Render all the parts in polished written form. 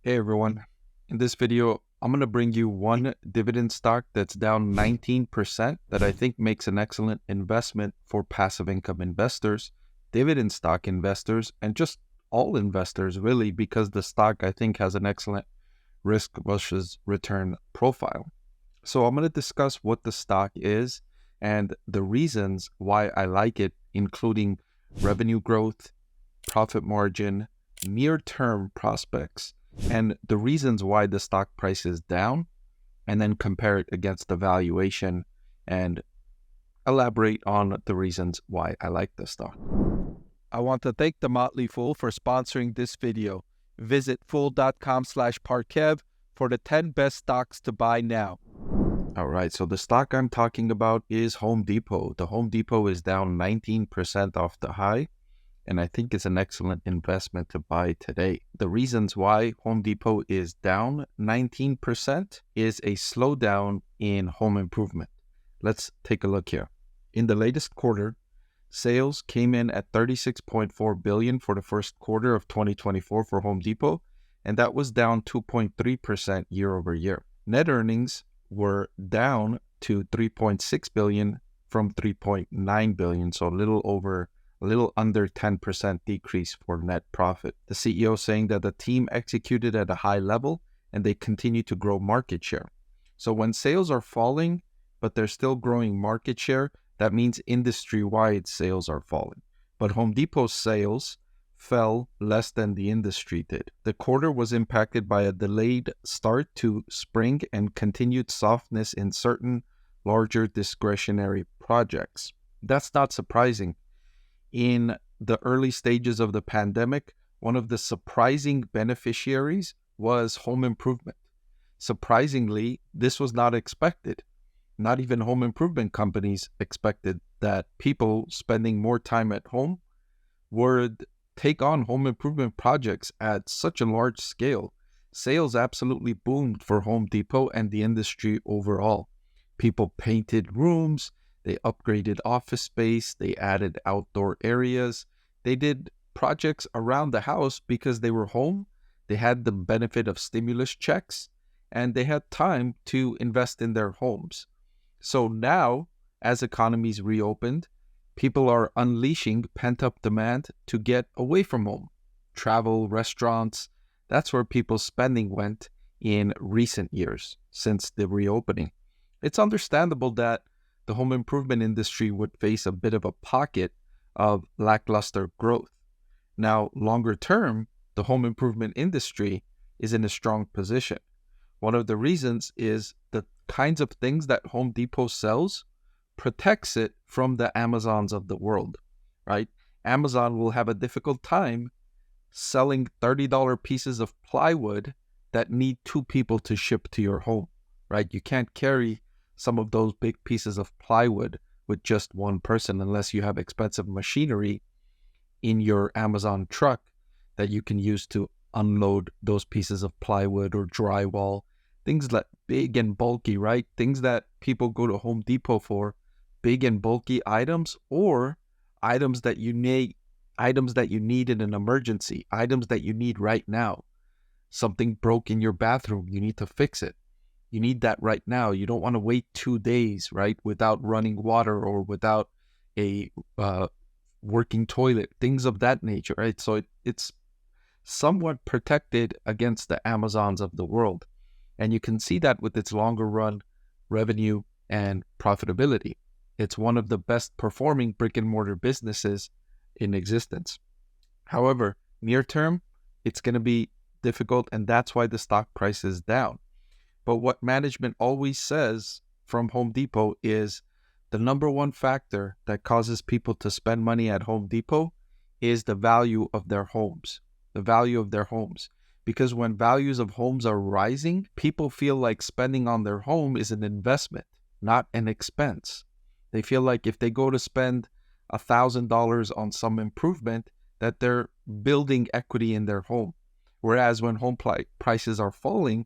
Hey everyone, in this video, I'm going to bring you one dividend stock that's down 19% that I think makes an excellent investment for passive income investors, dividend stock investors, and just all investors really, because the stock I think has an excellent risk versus return profile. So I'm going to discuss what the stock is and the reasons why I like it, including revenue growth, profit margin, near-term prospects, and the reasons why the stock price is down, and then compare it against the valuation and elaborate on the reasons why I like the stock. I want to thank the Motley Fool for sponsoring this video. Visit fool.com/Parkev for the 10 best stocks to buy now. All right, so the stock I'm talking about is Home Depot. The Home Depot is down 19% off the high, and I think it's an excellent investment to buy today. The reasons why Home Depot is down 19% is a slowdown in home improvement. Let's take a look here. In the latest quarter, sales came in at $36.4 billion for the first quarter of 2024 for Home Depot, and that was down 2.3% year over year. Net earnings were down to $3.6 billion from $3.9 billion, so a little under 10% decrease for net profit. The CEO saying that the team executed at a high level and they continue to grow market share. So when sales are falling, but they're still growing market share, that means industry-wide sales are falling. But Home Depot's sales fell less than the industry did. The quarter was impacted by a delayed start to spring and continued softness in certain larger discretionary projects. That's not surprising. In the early stages of the pandemic, one of the surprising beneficiaries was home improvement. Surprisingly, this was not expected. Not even home improvement companies expected that people spending more time at home would take on home improvement projects at such a large scale. Sales absolutely boomed for Home Depot and the industry overall. People painted rooms, they upgraded office space, they added outdoor areas. They did projects around the house because they were home. They had the benefit of stimulus checks, and they had time to invest in their homes. So now, as economies reopened, people are unleashing pent-up demand to get away from home. Travel, restaurants, that's where people's spending went in recent years since the reopening. It's understandable that the home improvement industry would face a bit of a pocket of lackluster growth. Now, longer term, the home improvement industry is in a strong position. One of the reasons is the kinds of things that Home Depot sells protects it from the Amazons of the world, right? Amazon will have a difficult time selling $30 pieces of plywood that need two people to ship to your home, right? You can't carry some of those big pieces of plywood with just one person unless you have expensive machinery in your Amazon truck that you can use to unload those pieces of plywood or drywall, things like big and bulky, right? Things that people go to Home Depot for, big and bulky items, or items that you need in an emergency, items that you need right now. Something broke in your bathroom, you need to fix it. You need that right now. You don't want to wait 2 days, right, without running water or without a working toilet, things of that nature, right? So it's somewhat protected against the Amazons of the world. And you can see that with its longer run revenue and profitability. It's one of the best performing brick and mortar businesses in existence. However, near term, it's going to be difficult, and that's why the stock price is down. But what management always says from Home Depot is the number one factor that causes people to spend money at Home Depot is the value of their homes. The value of their homes. Because when values of homes are rising, people feel like spending on their home is an investment, not an expense. They feel like if they go to spend $1,000 on some improvement, that they're building equity in their home. Whereas when home prices are falling,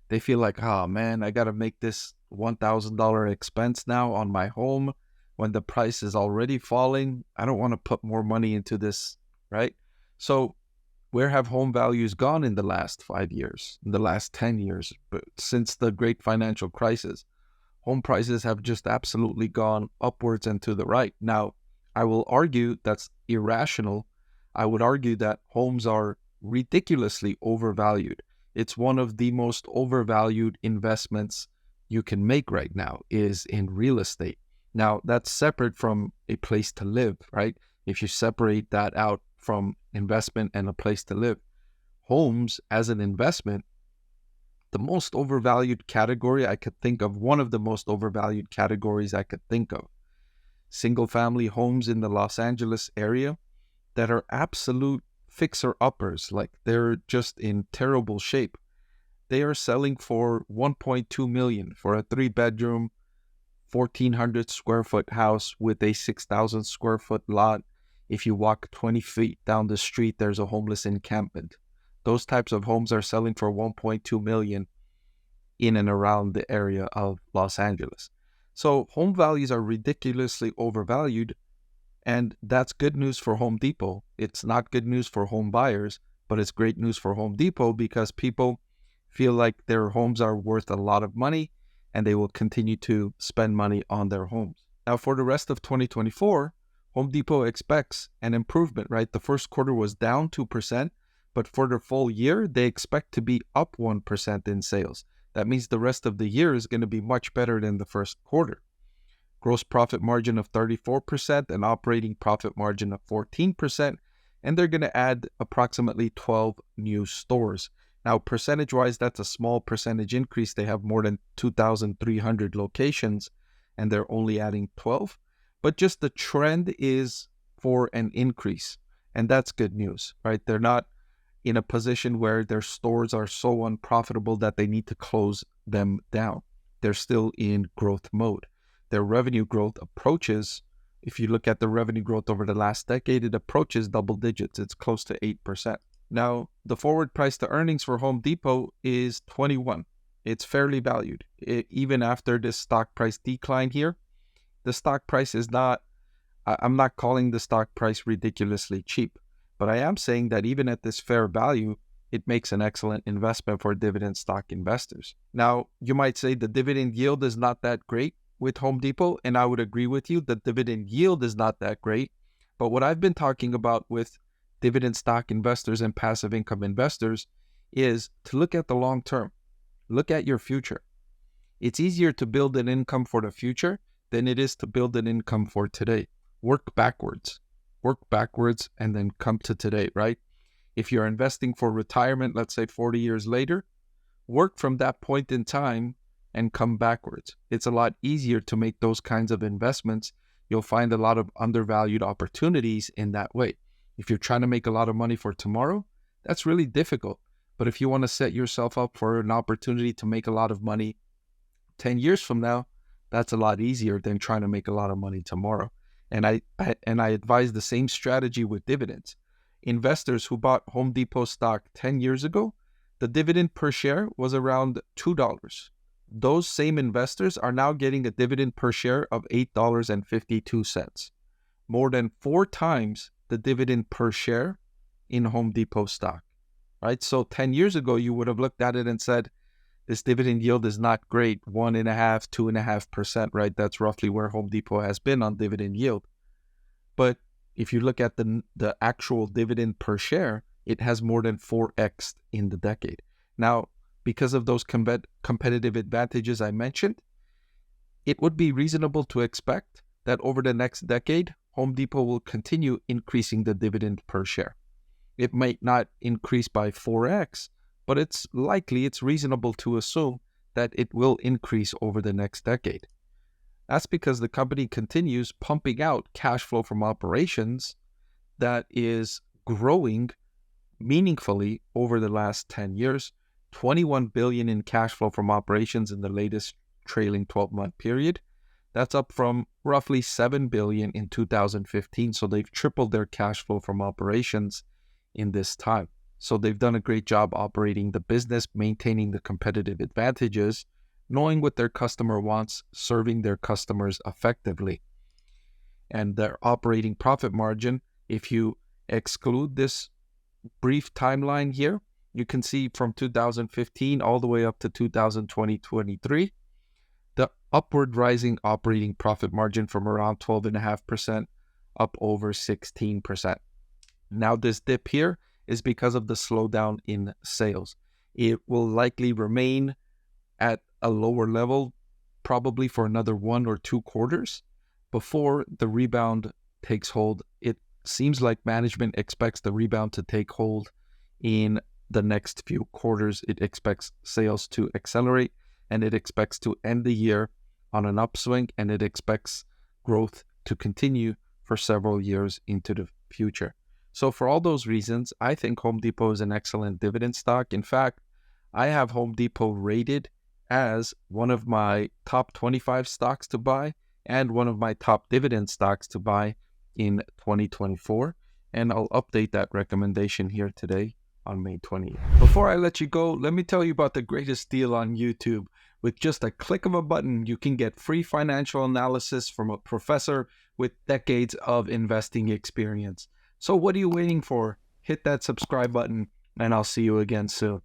they feel like, oh man, I got to make this $1,000 expense now on my home when the price is already falling. I don't want to put more money into this, right? So Where have home values gone in the last 5 years, in the last 10 years? But since the great financial crisis, home prices have just absolutely gone upwards and to the right. Now, I will argue that's irrational. I would argue that homes are ridiculously overvalued. It's one of the most overvalued investments you can make right now is in real estate. Now, that's separate from a place to live, right? If you separate that out from investment and a place to live, homes as an investment, the most overvalued category I could think of, one of the most overvalued categories I could think of, single family homes in the Los Angeles area that are absolute fixer-uppers, like they're just in terrible shape. They are selling for $1.2 million for a 3-bedroom, 1,400 square foot house with a 6,000 square foot lot. If you walk 20 feet down the street, there's a homeless encampment. Those types of homes are selling for $1.2 million in and around the area of Los Angeles. So home values are ridiculously overvalued, and that's good news for Home Depot. It's not good news for home buyers, but it's great news for Home Depot because people feel like their homes are worth a lot of money and they will continue to spend money on their homes. Now, for the rest of 2024, Home Depot expects an improvement, right? The first quarter was down 2%, but for the full year, they expect to be up 1% in sales. That means the rest of the year is going to be much better than the first quarter. Gross profit margin of 34% and operating profit margin of 14%, and they're going to add approximately 12 new stores. Now, percentage-wise, that's a small percentage increase. They have more than 2,300 locations, and they're only adding 12. But just the trend is for an increase, and that's good news, right? They're not in a position where their stores are so unprofitable that they need to close them down. They're still in growth mode. Their revenue growth approaches, if you look at the revenue growth over the last decade, it approaches double digits. It's close to 8%. Now, the forward price to earnings for Home Depot is 21. It's fairly valued. Even after this stock price decline here, the stock price is not, I'm not calling the stock price ridiculously cheap, but I am saying that even at this fair value, it makes an excellent investment for dividend stock investors. Now, you might say the dividend yield is not that great with Home Depot, and I would agree with you. The dividend yield is not that great, but what I've been talking about with dividend stock investors and passive income investors is to look at the long term. Look at your future. It's easier to build an income for the future than it is to build an income for today. Work backwards and then come to today, right? If you're investing for retirement, let's say 40 years later, work from that point in time and come backwards. It's a lot easier to make those kinds of investments. You'll find a lot of undervalued opportunities in that way. If you're trying to make a lot of money for tomorrow, that's really difficult. But if you want to set yourself up for an opportunity to make a lot of money 10 years from now, that's a lot easier than trying to make a lot of money tomorrow. And I advise the same strategy with dividends. Investors who bought Home Depot stock 10 years ago, the dividend per share was around $2. Those same investors are now getting a dividend per share of $8.52, more than 4 times the dividend per share in Home Depot stock, right? So 10 years ago, you would have looked at it and said, this dividend yield is not great, 1.5%, 2.5%, right? That's roughly where Home Depot has been on dividend yield. But if you look at the actual dividend per share, it has more than 4x in the decade. Now, because of those competitive advantages I mentioned, it would be reasonable to expect that over the next decade, Home Depot will continue increasing the dividend per share. It might not increase by 4x, but it's reasonable to assume that it will increase over the next decade. That's because the company continues pumping out cash flow from operations that is growing meaningfully over the last 10 years. $21 billion in cash flow from operations in the latest trailing 12-month period. That's up from roughly $7 billion in 2015. So they've tripled their cash flow from operations in this time. So they've done a great job operating the business, maintaining the competitive advantages, knowing what their customer wants, serving their customers effectively. And their operating profit margin, if you exclude this brief timeline here, you can see from 2015 all the way up to 2023, the upward rising operating profit margin from around 12.5% up over 16%. Now this dip here is because of the slowdown in sales. It will likely remain at a lower level probably for another 1 or 2 quarters before the rebound takes hold. It seems like management expects the rebound to take hold in the next few quarters. It expects sales to accelerate, and it expects to end the year on an upswing, and it expects growth to continue for several years into the future. So for all those reasons, I think Home Depot is an excellent dividend stock. In fact, I have Home Depot rated as one of my top 25 stocks to buy and one of my top dividend stocks to buy in 2024. And I'll update that recommendation here today on May 20th. Before I let you go, let me tell you about the greatest deal on YouTube. With just a click of a button, you can get free financial analysis from a professor with decades of investing experience. So what are you waiting for? Hit that subscribe button, and I'll see you again soon.